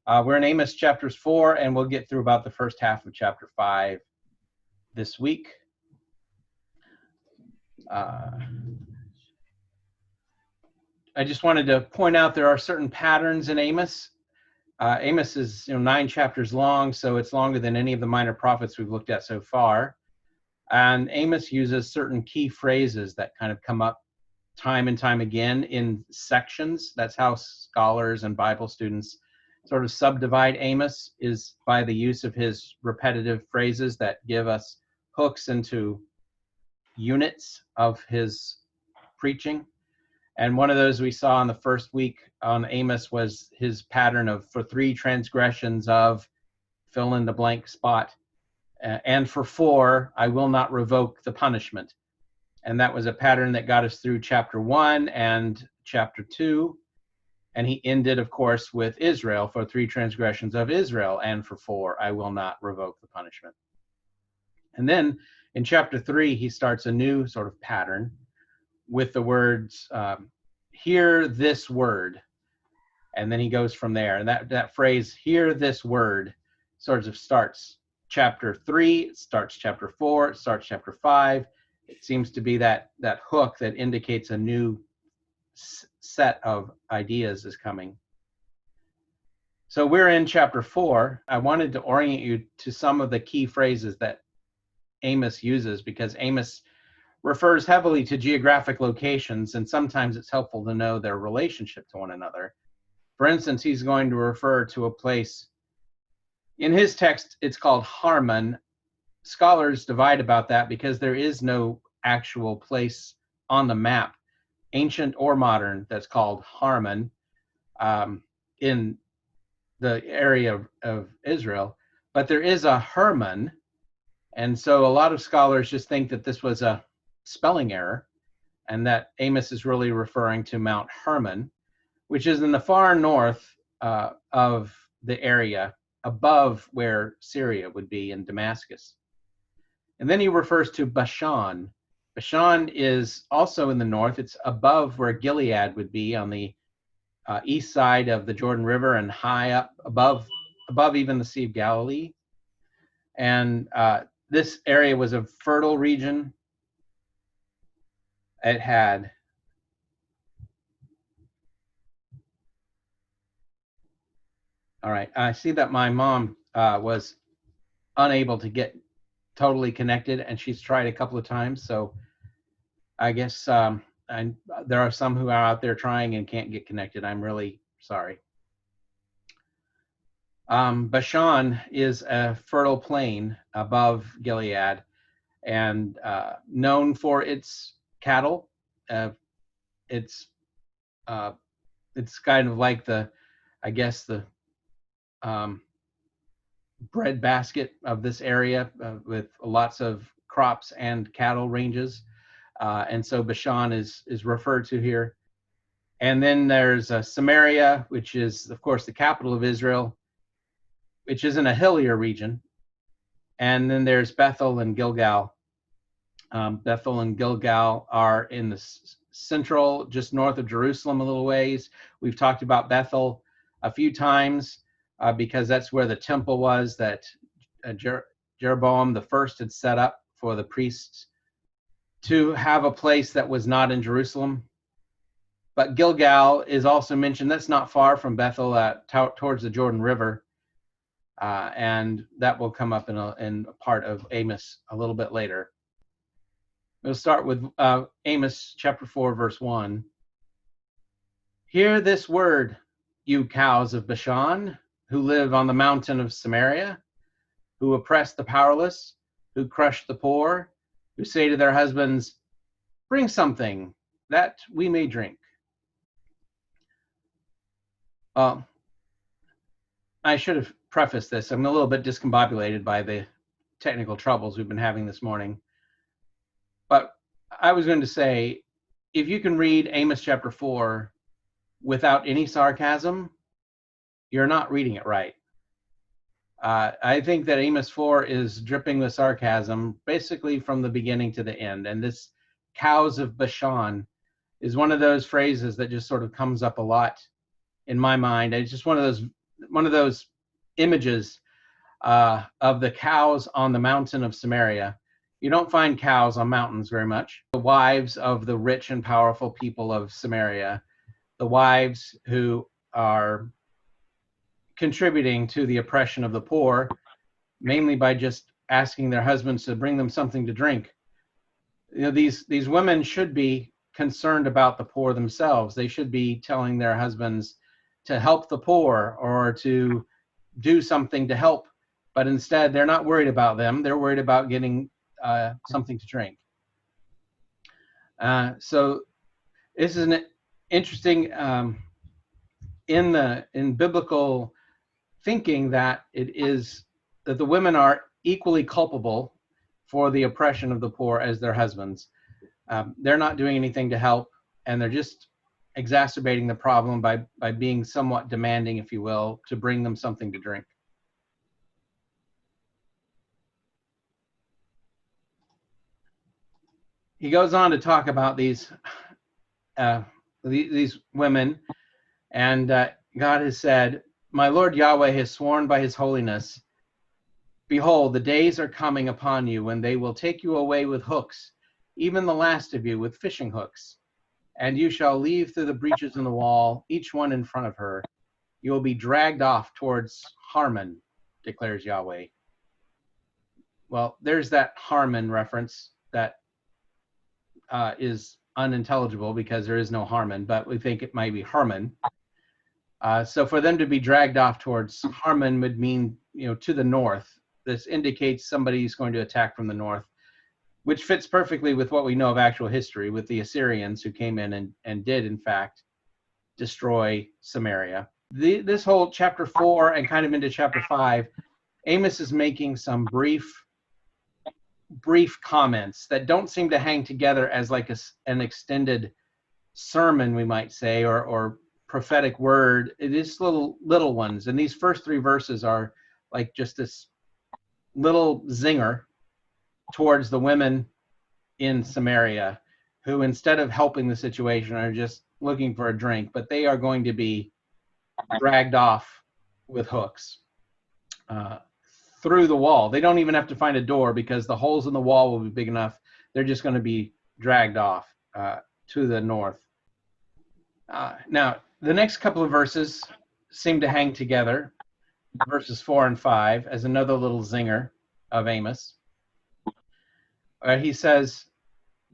We're in Amos chapters 4, and we'll get through about the first half of chapter 5 this week. I just wanted to point out there are certain patterns in Amos. Amos is 9 chapters long, so it's longer than any of the minor prophets we've looked at so far. And Amos uses certain key phrases that kind of come up time and time again in sections. That's how scholars and Bible students sort of subdivide Amos, is by the use of his repetitive phrases that give us hooks into units of his preaching. And one of those we saw in the first week on Amos was his pattern of, for 3 transgressions of, fill in the blank spot, and for 4, I will not revoke the punishment. And that was a pattern that got us through chapter 1 and chapter 2. And he ended, of course, with Israel, for 3 transgressions of Israel, and for 4, I will not revoke the punishment. And then in chapter 3, he starts a new sort of pattern with the words, hear this word. And then he goes from there. And that phrase, hear this word, sort of starts chapter 3, it starts chapter 4, it starts chapter 5. It seems to be that hook that indicates a new set of ideas is coming. So we're in chapter 4. I wanted to orient you to some of the key phrases that Amos uses, because Amos refers heavily to geographic locations, and sometimes it's helpful to know their relationship to one another. For instance, he's going to refer to a place. In his text, it's called Harmon. Scholars divide about that because there is no actual place on the map, ancient or modern, that's called Harmon in the area of Israel. But there is a Hermon, and so a lot of scholars just think that this was a spelling error, and that Amos is really referring to Mount Hermon, which is in the far north of the area, above where Syria would be in Damascus. And then he refers to Bashan. Bashan is also in the north. It's above where Gilead would be, on the east side of the Jordan River, and high up above even the Sea of Galilee. And this area was a fertile region. It had all right, I see that my mom was unable to get totally connected, and she's tried a couple of times, so I guess there are some who are out there trying and can't get connected. I'm really sorry. Bashan is a fertile plain above Gilead, and known for its cattle. It's kind of like the bread basket of this area, with lots of crops and cattle ranges. And so Bashan is referred to here. And then there's Samaria, which is, of course, the capital of Israel, which is in a hillier region. And then there's Bethel and Gilgal. Bethel and Gilgal are in the central, just north of Jerusalem a little ways. We've talked about Bethel a few times because that's where the temple was that Jeroboam the first had set up for the priests to have a place that was not in Jerusalem. But Gilgal is also mentioned. That's not far from Bethel, towards the Jordan River. And that will come up in a part of Amos a little bit later. We'll start with Amos chapter 4, verse 1. Hear this word, you cows of Bashan, who live on the mountain of Samaria, who oppress the powerless, who crush the poor, who say to their husbands, bring something that we may drink. I should have prefaced this. I'm a little bit discombobulated by the technical troubles we've been having this morning. But I was going to say, if you can read Amos chapter 4 without any sarcasm, you're not reading it right. I think that Amos 4 is dripping with sarcasm, basically from the beginning to the end. And this cows of Bashan is one of those phrases that just sort of comes up a lot in my mind. It's just one of those one of those images of the cows on the mountain of Samaria. You don't find cows on mountains very much. The wives of the rich and powerful people of Samaria, the wives who are contributing to the oppression of the poor, mainly by just asking their husbands to bring them something to drink. These women should be concerned about the poor themselves. They should be telling their husbands to help the poor or to do something to help. But instead, they're not worried about them. They're worried about getting something to drink. So this is an interesting in biblical thinking that the women are equally culpable for the oppression of the poor as their husbands. They're not doing anything to help, and they're just exacerbating the problem by being somewhat demanding, if you will, to bring them something to drink. He goes on to talk about these women, and God has said, "My Lord Yahweh has sworn by his holiness, behold, the days are coming upon you when they will take you away with hooks, even the last of you with fishing hooks. And you shall leave through the breaches in the wall, each one in front of her. You will be dragged off towards Harmon, declares Yahweh." Well, there's that Harmon reference that is unintelligible because there is no Harmon, but we think it might be Harmon. So for them to be dragged off towards Harmon would mean, to the north. This indicates somebody's going to attack from the north, which fits perfectly with what we know of actual history with the Assyrians who came in and did, in fact, destroy Samaria. This whole chapter 4 and kind of into chapter 5, Amos is making some brief comments that don't seem to hang together as like an extended sermon, we might say, or prophetic word. It is little ones. And these first 3 verses are like just this little zinger towards the women in Samaria, who instead of helping the situation are just looking for a drink, but they are going to be dragged off with hooks through the wall. They don't even have to find a door because the holes in the wall will be big enough. They're just going to be dragged off to the north. Now, the next couple of verses seem to hang together, verses 4 and 5, as another little zinger of Amos. He says,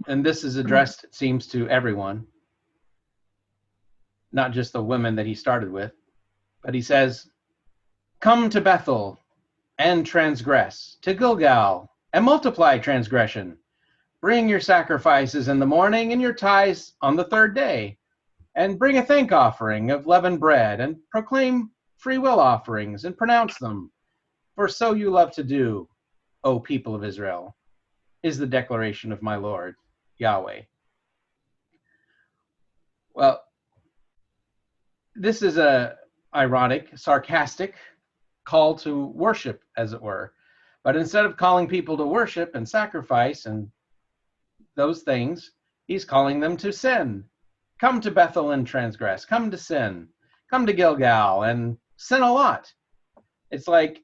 and this is addressed, it seems, to everyone, not just the women that he started with, but he says, "Come to Bethel and transgress, to Gilgal and multiply transgression. Bring your sacrifices in the morning and your tithes on the 3rd day, and bring a thank offering of leavened bread, and proclaim free will offerings and pronounce them. For so you love to do, O people of Israel, is the declaration of my Lord Yahweh." Well, this is a ironic, sarcastic call to worship, as it were. But instead of calling people to worship and sacrifice and those things, he's calling them to sin. Come to Bethel and transgress. Come to sin. Come to Gilgal and sin a lot. It's like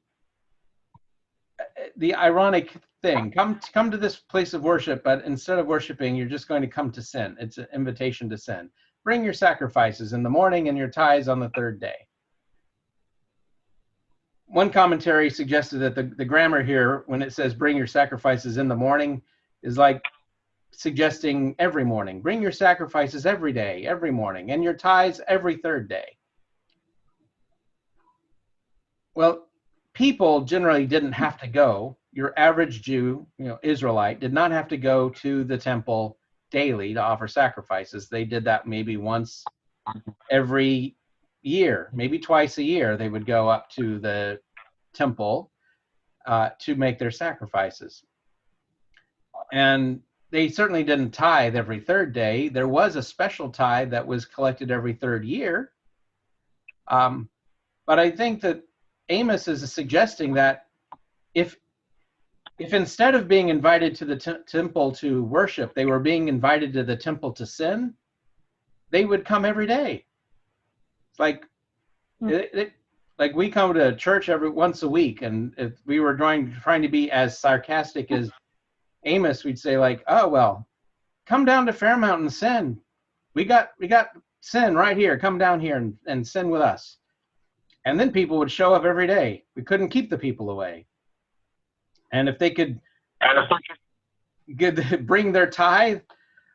the ironic thing. Come to this place of worship, but instead of worshiping, you're just going to come to sin. It's an invitation to sin. Bring your sacrifices in the morning and your tithes on the 3rd day. One commentary suggested that the grammar here, when it says bring your sacrifices in the morning, is like suggesting every morning. Bring your sacrifices every day, every morning, and your tithes every 3rd day. Well, people generally didn't have to go. Your average Jew, Israelite, did not have to go to the temple daily to offer sacrifices. They did that maybe once every year, maybe twice a year. They would go up to the temple to make their sacrifices. And they certainly didn't tithe every 3rd day. There was a special tithe that was collected every 3rd year. But I think that Amos is suggesting that if instead of being invited to the temple to worship, they were being invited to the temple to sin, they would come every day. It's like like we come to church every once a week, and if we were trying to be as sarcastic as Amos, we'd say like, oh, well, come down to Fairmount and sin. We got sin right here. Come down here and sin with us. And then people would show up every day. We couldn't keep the people away. And if they could bring their tithe,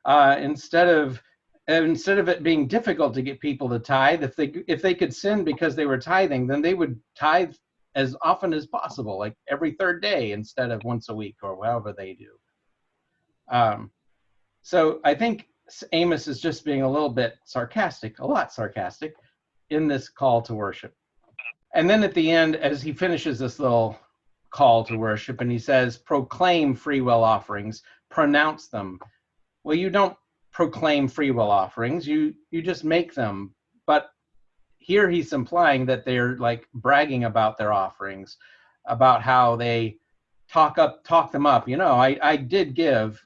instead of it being difficult to get people to tithe, if they could sin because they were tithing, then they would tithe as often as possible, like every third day instead of once a week or however they do. So I think Amos is just being a little bit sarcastic, a lot sarcastic, in this call to worship. And then at the end, as he finishes this little call to worship, and he says, proclaim free will offerings, pronounce them. Well, you don't proclaim free will offerings, you just make them. But here he's implying that they're like bragging about their offerings, about how they talk them up. You know, I did give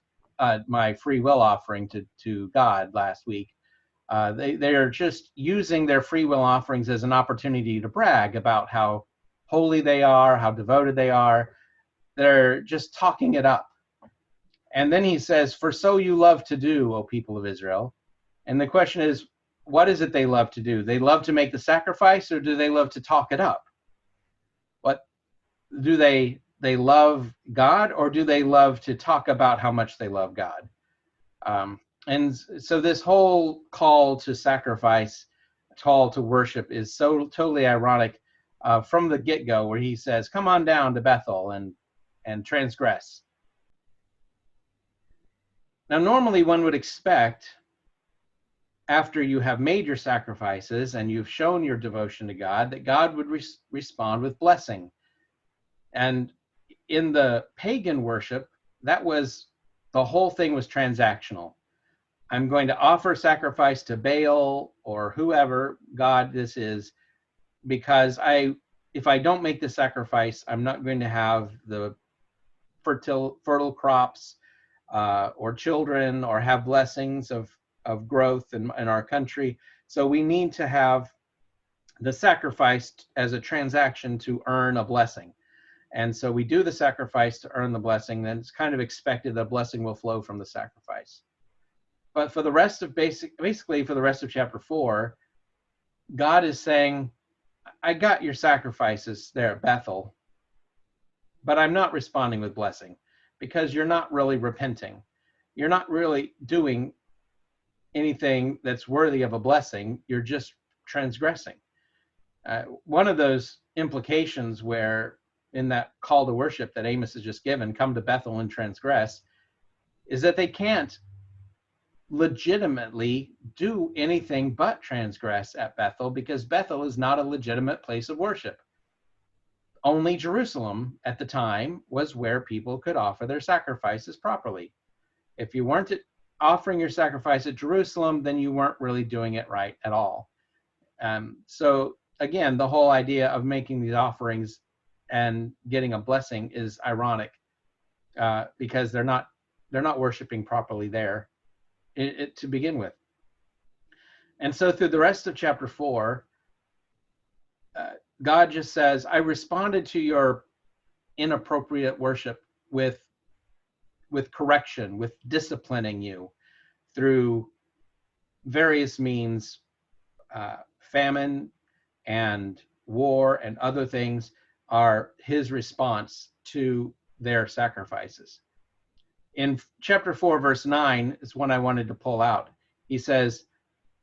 my free will offering to God last week. They are just using their free will offerings as an opportunity to brag about how holy they are, how devoted they are. They're just talking it up. And then he says, for so you love to do, O people of Israel. And the question is, what is it they love to do? They love to make the sacrifice, or do they love to talk it up? What do they love God, or do they love to talk about how much they love God? And so this whole call to sacrifice, call to worship, is so totally ironic from the get-go, where he says, come on down to Bethel and transgress. Now, normally one would expect, after you have made your sacrifices and you've shown your devotion to God, that God would respond with blessing. And in the pagan worship, that was, the whole thing was transactional. I'm going to offer sacrifice to Baal or whoever God this is, because if I don't make the sacrifice, I'm not going to have the fertile crops or children, or have blessings of growth in our country. So we need to have the sacrifice as a transaction to earn a blessing. And so we do the sacrifice to earn the blessing, then it's kind of expected that blessing will flow from the sacrifice. But for the rest of basically for the rest of chapter 4, God is saying, I got your sacrifices there at Bethel, but I'm not responding with blessing, because you're not really repenting. You're not really doing anything that's worthy of a blessing. You're just transgressing. One of those implications where in that call to worship that Amos has just given, come to Bethel and transgress, is that they can't legitimately do anything but transgress at Bethel, because Bethel is not a legitimate place of worship. Only Jerusalem at the time was where people could offer their sacrifices properly. If you weren't offering your sacrifice at Jerusalem, then you weren't really doing it right at all. So again, the whole idea of making these offerings and getting a blessing is ironic, because they're not worshiping properly there to begin with. And so through the rest of chapter 4, God just says, I responded to your inappropriate worship with correction, with disciplining you through various means, famine and war and other things are his response to their sacrifices. In chapter 4, verse 9 is one I wanted to pull out. He says,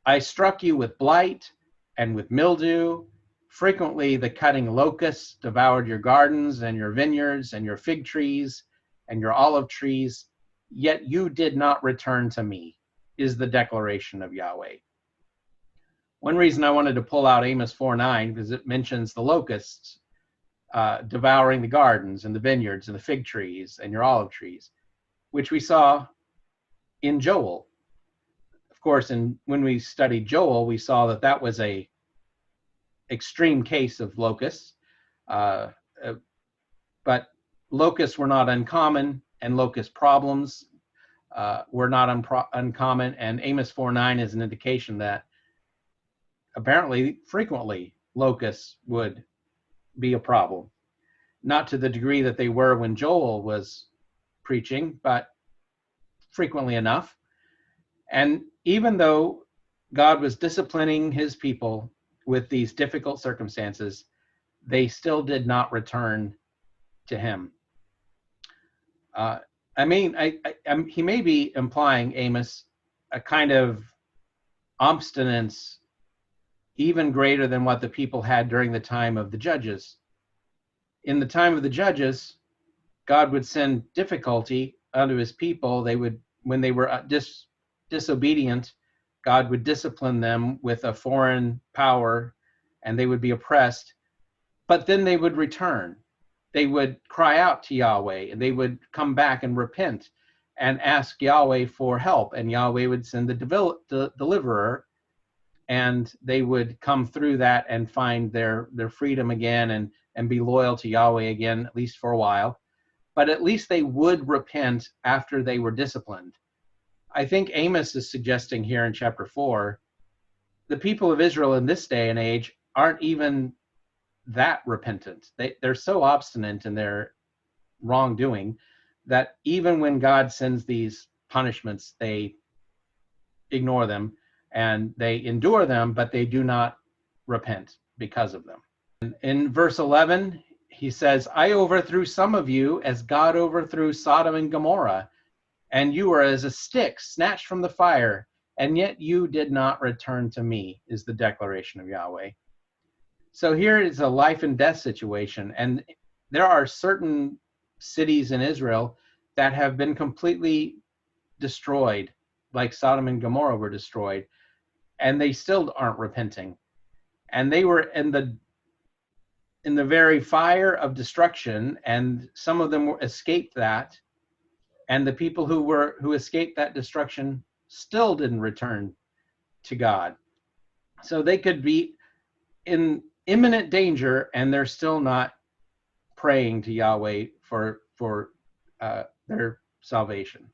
I struck you with blight and with mildew. Frequently the cutting locusts devoured your gardens and your vineyards and your fig trees and your olive trees, yet you did not return to me, is the declaration of Yahweh. One reason I wanted to pull out Amos 4:9, because it mentions the locusts devouring the gardens and the vineyards and the fig trees and your olive trees, which we saw in Joel. Of course, when we studied Joel, we saw that was a extreme case of locusts, but locusts were not uncommon, and locust problems were not uncommon, and Amos 4:9 is an indication that apparently frequently locusts would be a problem. Not to the degree that they were when Joel was preaching, but frequently enough. And even though God was disciplining his people with these difficult circumstances, they still did not return to him. He may be implying, Amos, a kind of obstinance even greater than what the people had during the time of the judges. In the time of the judges, God would send difficulty unto his people. When they were disobedient, God would discipline them with a foreign power, and they would be oppressed. But then they would return. They would cry out to Yahweh, and they would come back and repent and ask Yahweh for help, and Yahweh would send the deliverer, and they would come through that and find their freedom again and be loyal to Yahweh again, at least for a while. But at least they would repent after they were disciplined. I think Amos is suggesting here in chapter 4, the people of Israel in this day and age aren't even that repentant. They're so obstinate in their wrongdoing that even when God sends these punishments, they ignore them and they endure them, but they do not repent because of them. In verse 11, he says, I overthrew some of you as God overthrew Sodom and Gomorrah, and you were as a stick snatched from the fire, and yet you did not return to me, is the declaration of Yahweh. So here is a life and death situation, and there are certain cities in Israel that have been completely destroyed, like Sodom and Gomorrah were destroyed, and they still aren't repenting. And they were in the very fire of destruction, and some of them escaped that, and the people who escaped that destruction still didn't return to God. So they could be in imminent danger, and they're still not praying to Yahweh for their salvation.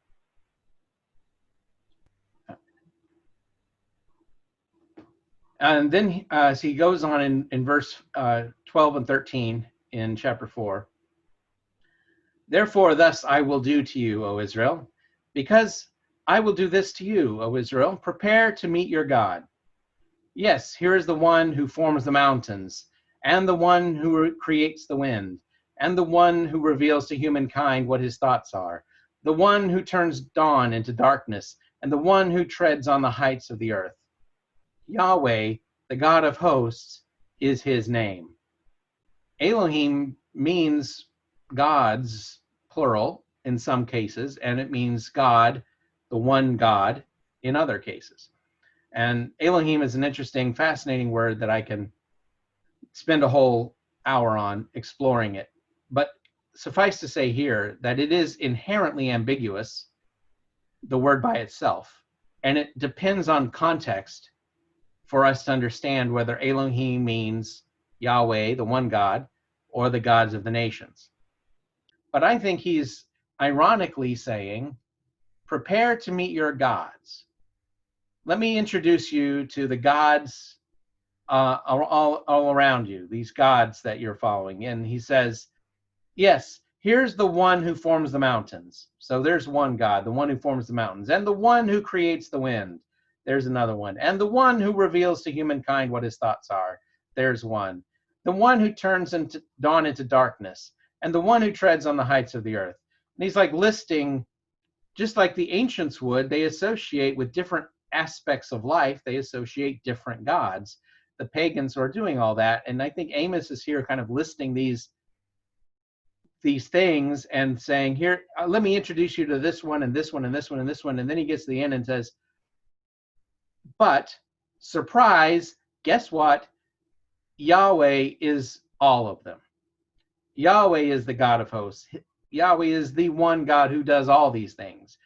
And then so he goes on in verse 12 and 13 in chapter 4. Therefore, thus I will do to you, O Israel, because I will do this to you, O Israel. Prepare to meet your God. Yes, here is the one who forms the mountains, and the one who creates the wind, and the one who reveals to humankind what his thoughts are, the one who turns dawn into darkness, and the one who treads on the heights of the earth. Yahweh, the God of hosts, is his name. Elohim means gods, plural, in some cases, and it means God, the one God, in other cases. And Elohim is an interesting, fascinating word that I can spend a whole hour on exploring it. But suffice to say here that it is inherently ambiguous, the word by itself, and it depends on context for us to understand whether Elohim means Yahweh, the one God, or the gods of the nations. But I think he's ironically saying, prepare to meet your gods. Let me introduce you to the gods all around you, these gods that you're following. And he says, yes, here's the one who forms the mountains. So there's one God, the one who forms the mountains, and the one who creates the wind. There's another one. And the one who reveals to humankind what his thoughts are. There's one. The one who turns dawn into darkness, and the one who treads on the heights of the earth. And he's like listing, just like the ancients would, they associate with different aspects of life, they associate different gods. The pagans are doing all that. And I think Amos is here kind of listing these things and saying, here, let me introduce you to this one and this one and this one and this one. And then he gets to the end and says, but surprise, guess what? Yahweh is all of them. Yahweh is the God of hosts. Yahweh is the one God who does all these things.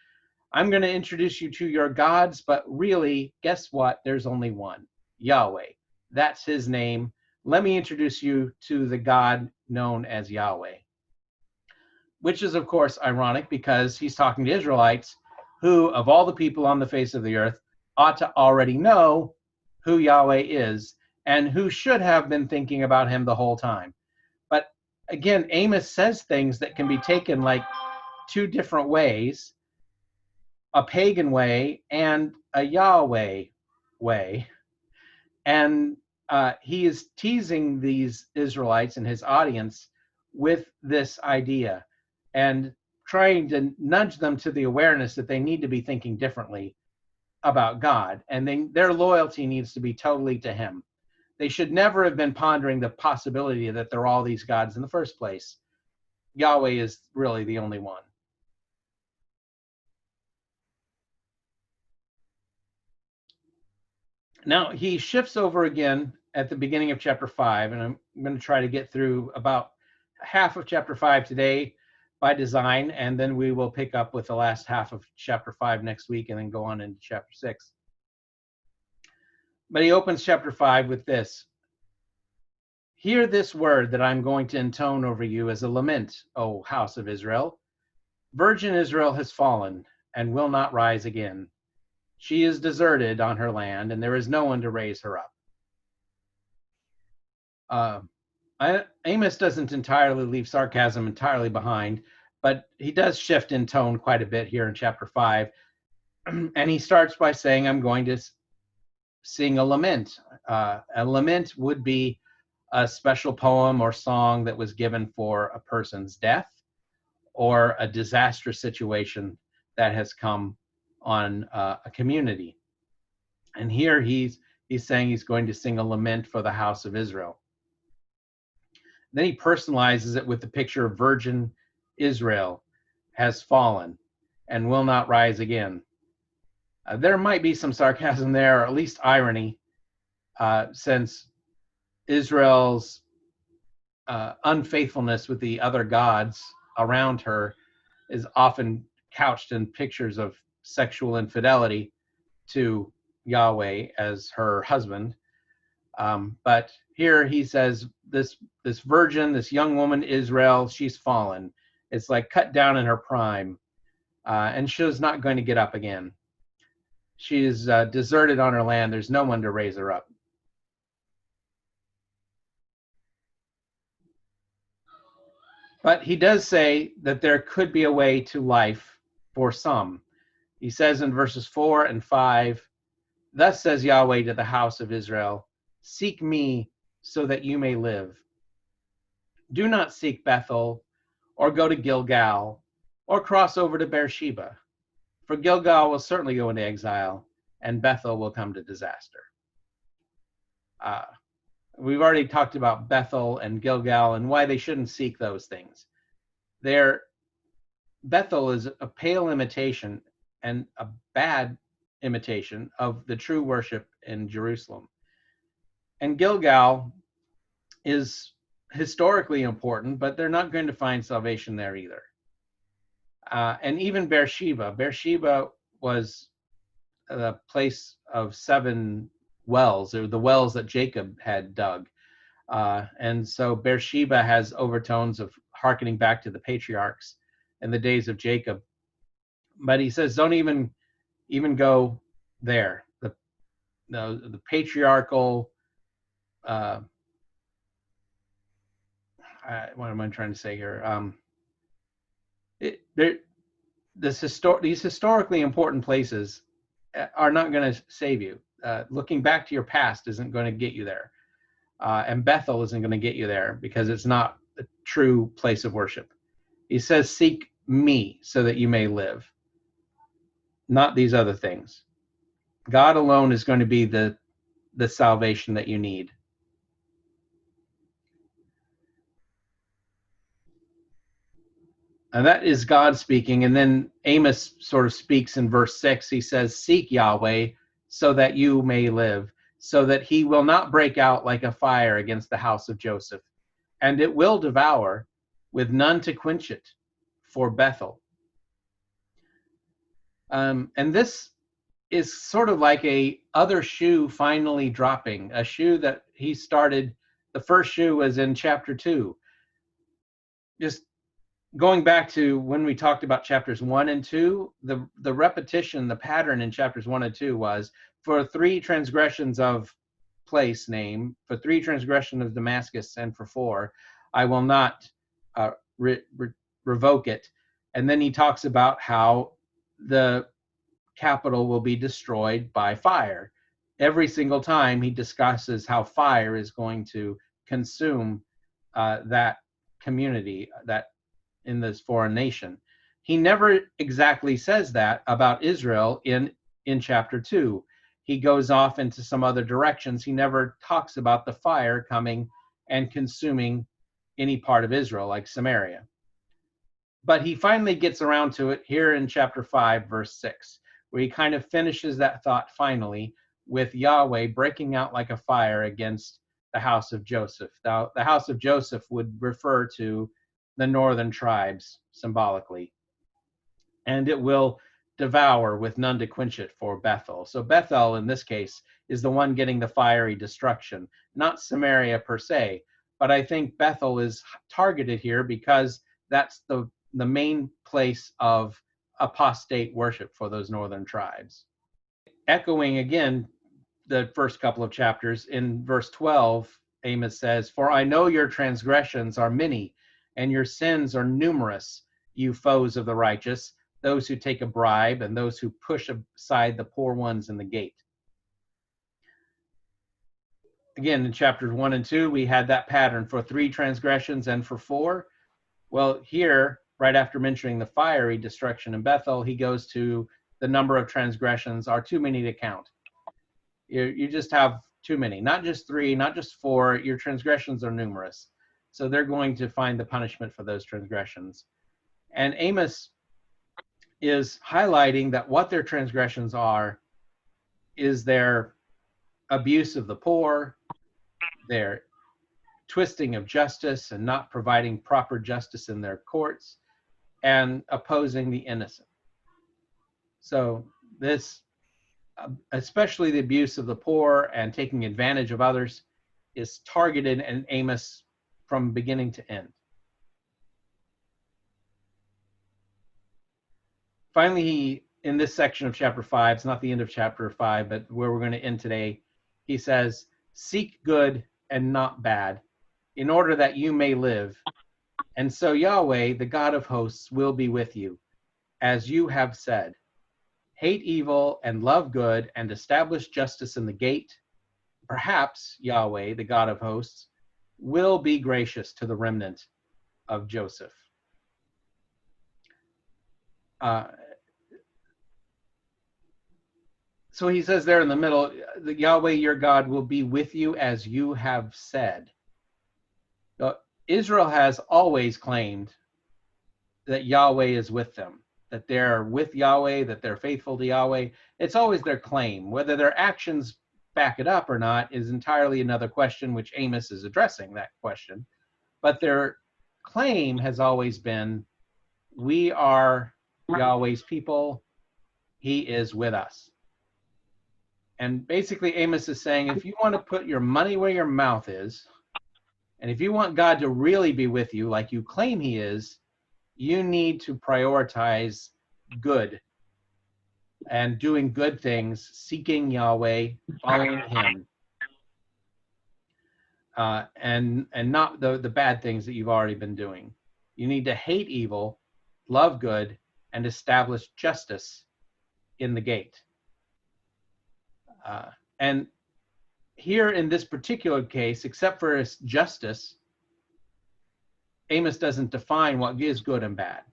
I'm going to introduce you to your gods, but really, guess what? There's only one, Yahweh. That's his name. Let me introduce you to the God known as Yahweh, which is, of course, ironic because he's talking to Israelites who, of all the people on the face of the earth, ought to already know who Yahweh is and who should have been thinking about him the whole time. But again, Amos says things that can be taken like two different ways, a pagan way and a Yahweh way. And he is teasing these Israelites and his audience with this idea and trying to nudge them to the awareness that they need to be thinking differently about God, and their loyalty needs to be totally to him. They should never have been pondering the possibility that there are all these gods in the first place. Yahweh is really the only one. Now, he shifts over again at the beginning of chapter 5, and I'm going to try to get through about half of chapter 5 today by design, and then we will pick up with the last half of chapter 5 next week and then go on into chapter 6. But he opens chapter 5 with this. Hear this word that I'm going to intone over you as a lament, O house of Israel. Virgin Israel has fallen and will not rise again. She is deserted on her land, and there is no one to raise her up. Amos doesn't entirely leave sarcasm entirely behind, but he does shift in tone quite a bit here in chapter 5. And he starts by saying, I'm going to sing a lament. A lament would be a special poem or song that was given for a person's death or a disastrous situation that has come on a community. And here he's saying he's going to sing a lament for the house of Israel. Then he personalizes it with the picture of virgin Israel has fallen and will not rise again. There might be some sarcasm there, or at least irony, since Israel's unfaithfulness with the other gods around her is often couched in pictures of sexual infidelity to Yahweh as her husband. But here he says this virgin, this young woman, Israel, she's fallen. It's like cut down in her prime, and she's not going to get up again. She is deserted on her land. There's no one to raise her up. But he does say that there could be a way to life for some. He says in verses 4 and 5, thus says Yahweh to the house of Israel, seek me so that you may live. Do not seek Bethel or go to Gilgal or cross over to Beersheba, for Gilgal will certainly go into exile and Bethel will come to disaster. We've already talked about Bethel and Gilgal and why they shouldn't seek those things. Bethel is a pale imitation and a bad imitation of the true worship in Jerusalem. And Gilgal is historically important, but they're not going to find salvation there either. And even Beersheba was the place of 7 wells, or the wells that Jacob had dug. And so Beersheba has overtones of hearkening back to the patriarchs in the days of Jacob. But he says, don't even go there. The patriarchal, what am I trying to say here? These historically important places are not going to save you. Looking back to your past isn't going to get you there. And Bethel isn't going to get you there because it's not a true place of worship. He says, seek me so that you may live, not these other things. God alone is going to be the salvation that you need. And that is God speaking. And then Amos sort of speaks in verse 6. He says, seek Yahweh so that you may live, so that he will not break out like a fire against the house of Joseph, and it will devour with none to quench it for Bethel. And this is sort of like a other shoe finally dropping, a shoe that he started. The first shoe was in chapter 2. Just going back to when we talked about chapters 1 and 2, the repetition, the pattern in chapters 1 and 2 was for 3 transgressions of place name, for 3 transgressions of Damascus and for 4, I will not revoke it. And then he talks about how the capital will be destroyed by fire. Every single time he discusses how fire is going to consume that community, that in this foreign nation. He never exactly says that about Israel in chapter 2. He goes off into some other directions. He never talks about the fire coming and consuming any part of Israel, like Samaria. But he finally gets around to it here in chapter 5, verse 6, where he kind of finishes that thought finally with Yahweh breaking out like a fire against the house of Joseph. Now, the house of Joseph would refer to the northern tribes symbolically. And it will devour with none to quench it for Bethel. So Bethel, in this case, is the one getting the fiery destruction, not Samaria per se. But I think Bethel is targeted here because that's the main place of apostate worship for those northern tribes. Echoing again the first couple of chapters, in verse 12, Amos says, "For I know your transgressions are many, and your sins are numerous, you foes of the righteous, those who take a bribe and those who push aside the poor ones in the gate." Again, in chapters 1 and 2, we had that pattern for 3 transgressions and for 4. Well, here, right after mentioning the fiery destruction in Bethel, he goes to the number of transgressions are too many to count. You just have too many, not just 3, not just 4. Your transgressions are numerous. So they're going to find the punishment for those transgressions. And Amos is highlighting that what their transgressions are is their abuse of the poor, their twisting of justice and not providing proper justice in their courts, and opposing the innocent. So this, especially the abuse of the poor and taking advantage of others, is targeted in Amos from beginning to end. Finally, in this section of chapter 5, it's not the end of chapter 5, but where we're going to end today, he says, "Seek good and not bad, in order that you may live. And so Yahweh, the God of hosts, will be with you, as you have said. Hate evil and love good, and establish justice in the gate. Perhaps Yahweh, the God of hosts, will be gracious to the remnant of Joseph." So he says there in the middle, that Yahweh your God will be with you as you have said. Israel has always claimed that Yahweh is with them, that they're with Yahweh, that they're faithful to Yahweh. It's always their claim. Whether their actions back it up or not is entirely another question, which Amos is addressing that question. But their claim has always been, we are Yahweh's people. He is with us. And basically Amos is saying, if you want to put your money where your mouth is, and if you want God to really be with you like you claim he is, you need to prioritize good and doing good things, seeking Yahweh, following him, and not the bad things that you've already been doing. You need to hate evil, love good, and establish justice in the gate. And here in this particular case, except for his justice, Amos doesn't define what is good and bad.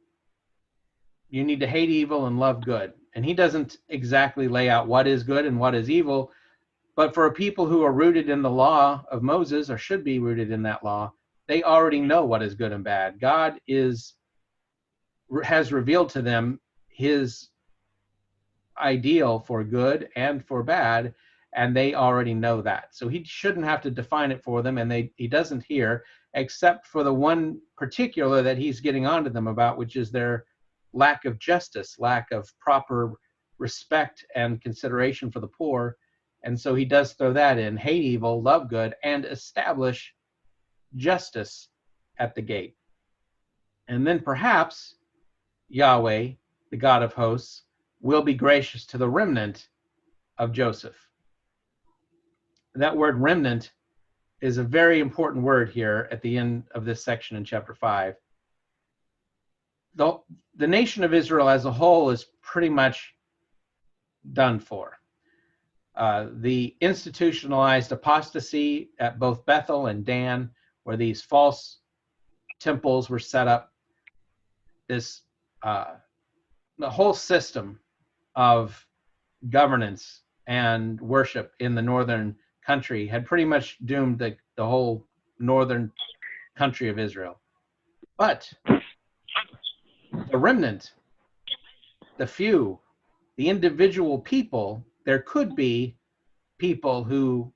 You need to hate evil and love good. And he doesn't exactly lay out what is good and what is evil. But for people who are rooted in the law of Moses, or should be rooted in that law, they already know what is good and bad. God has revealed to them his ideal for good and for bad, and they already know that. So he shouldn't have to define it for them, and he doesn't here, except for the one particular that he's getting onto them about, which is their lack of justice, lack of proper respect and consideration for the poor. And so he does throw that in: hate evil, love good, and establish justice at the gate. And then perhaps Yahweh, the God of hosts, will be gracious to the remnant of Joseph. That word remnant is a very important word here at the end of this section in chapter 5. The nation of Israel as a whole is pretty much done for. The institutionalized apostasy at both Bethel and Dan, where these false temples were set up, this the whole system of governance and worship in the northern country had pretty much doomed the whole northern country of Israel. But the remnant, the few, the individual people, there could be people who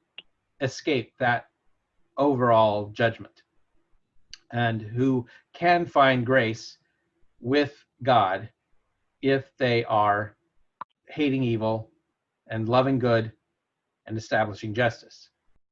escape that overall judgment and who can find grace with God if they are hating evil and loving good and establishing justice.